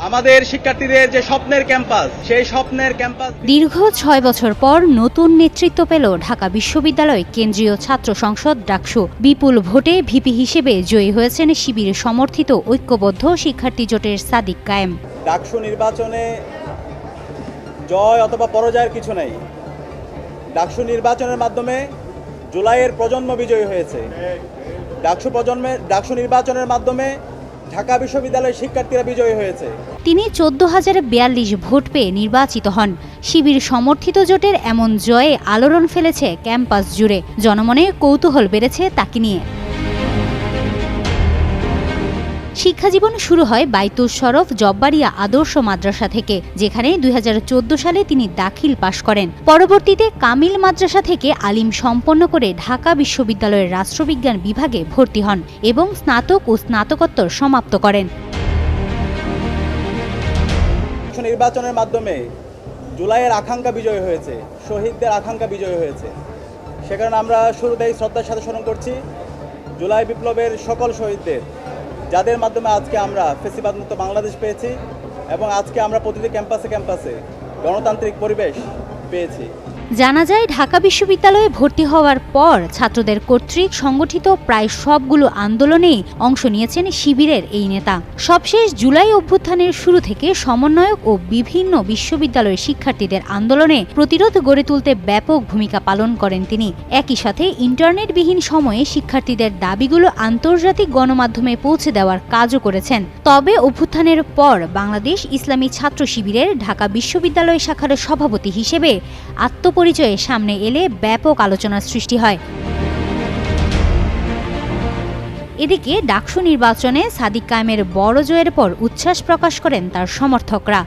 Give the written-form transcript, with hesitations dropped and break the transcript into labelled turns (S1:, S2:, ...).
S1: আমাদের শিক্ষার্থীদের যে স্বপ্নের ক্যাম্পাস, সেই স্বপ্নের ক্যাম্পাস
S2: দীর্ঘ 6 বছর পর নতুন নেতৃত্ব পেল ঢাকা বিশ্ববিদ্যালয় কেন্দ্রীয় ছাত্র সংসদ ডাকসু। বিপুল ভোটে ভিপি হিসেবে জয়ী হয়েছেন শিবির সমর্থিত ঐক্যবদ্ধ শিক্ষার্থী জোটের সাদিক কায়েম।
S1: ডাকসু নির্বাচনে জয় অথবা পরাজয়ের কিছু নেই। ডাকসু নির্বাচনের মাধ্যমে জুলাইয়ের প্রজন্ম বিজয়ী হয়েছে। ডাকসু নির্বাচনের মাধ্যমে ঢাকা বিশ্ববিদ্যালয়ের শিক্ষার্থীরা বিজয়ী হয়েছে।
S2: তিনি 14,042 ভোট পেয়ে নির্বাচিত হন। শিবির সমর্থিত জোটের এমন জয়ে আলোড়ন ফেলেছে ক্যাম্পাস জুড়ে। জনমনে কৌতূহল বেড়েছে তাকে নিয়ে। শিক্ষাজীবন শুরু হয় বাইতুস শরফ জব্বারিয়া আদর্শ মাদ্রাসা থেকে, যেখানে 2014 সালে তিনি দাখিল পাশ করেন। পরবর্তীতে কামিল মাদ্রাসা থেকে আলিম সম্পন্ন করে ঢাকা বিশ্ববিদ্যালয়ের রাষ্ট্রবিজ্ঞান বিভাগে ভর্তি হন এবং স্নাতক ও স্নাতকোত্তর সমাপ্ত করেন।
S1: নির্বাচনের মাধ্যমে জুলাইয়ের আকাঙ্ক্ষা বিজয় হয়েছে, শহীদদের আকাঙ্ক্ষা বিজয় হয়েছে। সে কারণে আমরা শুরুতেই শ্রদ্ধার সাথে স্মরণ করছি জুলাই বিপ্লবের সকল শহীদদের, যাদের মাধ্যমে আজকে আমরা ফ্যাসিবাদ মুক্ত বাংলাদেশ পেয়েছি এবং আজকে আমরা প্রতিটি ক্যাম্পাসে গণতান্ত্রিক পরিবেশ পেয়েছি।
S2: জানা যায়, ঢাকা বিশ্ববিদ্যালয়ে ভর্তি হওয়ার পর ছাত্রদের কর্তৃক সংগঠিত প্রায় সবগুলো আন্দোলনেই অংশ নিয়েছেন শিবিরের এই নেতা। সবশেষ জুলাই অভ্যুত্থানের শুরু থেকে সমন্বয়ক ও বিভিন্ন বিশ্ববিদ্যালয়ের শিক্ষার্থীদের আন্দোলনে প্রতিরোধ গড়ে তুলতে ব্যাপক ভূমিকা পালন করেন তিনি। একই সাথে ইন্টারনেটবিহীন সময়ে শিক্ষার্থীদের দাবিগুলো আন্তর্জাতিক গণমাধ্যমে পৌঁছে দেওয়ার কাজও করেছেন। তবে অভ্যুত্থানের পর বাংলাদেশ ইসলামী ছাত্র শিবিরের ঢাকা বিশ্ববিদ্যালয় শাখার সভাপতি হিসেবে পরিচয়ে সামনে এলে ব্যাপক আলোচনার সৃষ্টি হয়। এদিকে ডাকসু নির্বাচনে সাদিক কায়েমের বড় জয়ের পর উচ্ছ্বাস প্রকাশ করেন তার সমর্থকরা।